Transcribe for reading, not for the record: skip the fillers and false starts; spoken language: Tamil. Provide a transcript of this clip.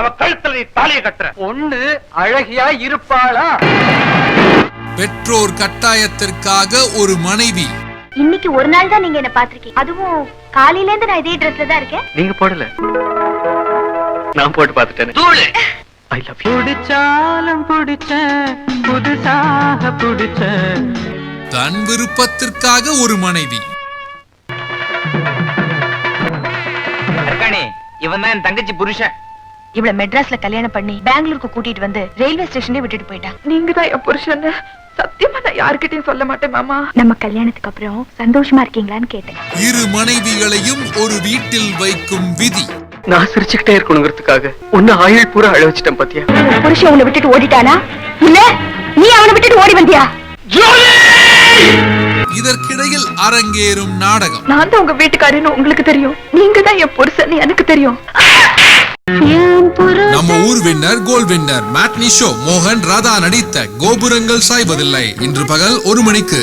அவ கழுத்துல நீ தாலியை கட்டுற. பொண்ணு அழகியா இருப்பாளா? பெற்றோர் கட்டாயத்திற்காக ஒரு மனைவி. இன்னைக்கு ஒரு நாள் தான் நீங்க என்ன பாத்திருக்கீங்க. அதுவும் காலையில இருந்து நான் இதே ட்ரெஸ்ல தான் இருக்கேன். நீங்க போடல, நான் போட்டு பாத்துட்டேன். I love you. புடிச்சாலும் புடிச்ச புதுசாக புடிச்ச. தன் விருப்பத்திற்காக ஒரு மனைவி. இவன் தான் என் தங்கச்சி புருஷன். இவள மெட்ராஸ்ல கல்யாணம் பண்ணி பெங்களூருக்கு கூட்டிட்டு வந்து ரயில்வே ஸ்டேஷனே விட்டுட்டு போயிட்டான். நீங்க தான் என் புருஷன். சத்தியமா நான் யார்கிட்டயும் சொல்ல மாட்டேன் மாமா. நம்ம கல்யாணத்துக்கு அப்புறம் சந்தோஷமா இருக்கீங்களான்னு கேட்டேன். இரு மனைவிகளையும் ஒரு வீட்டில் வைக்கும் விதி. நான் சிரிச்சுக்கிட்டே இருக்கணுங்கிறதுக்காக உன்னை ஆயுள் பூரா அழ வச்சிட்டேன் பாத்தியா? புருஷன் உன்னை விட்டுட்டு ஓடிட்டானா இல்ல நீ அவனை விட்டுட்டு ஓடி வந்தியா? இதற்கிடையில் அரங்கேறும் நாடகம். நான் தான் உங்க வீட்டுக்காரன்னு உங்களுக்கு தெரியும். நீங்க தான் என் புருஷன் எனக்கு தெரியும். நம்ம ஊர் வின்னர் கோல் வின்னர் மேட்னி ஷோ மோகன் ராதா நடித்த கோபுரங்கள் சாய்வதில்லை இன்று பகல் 1 மணிக்கு.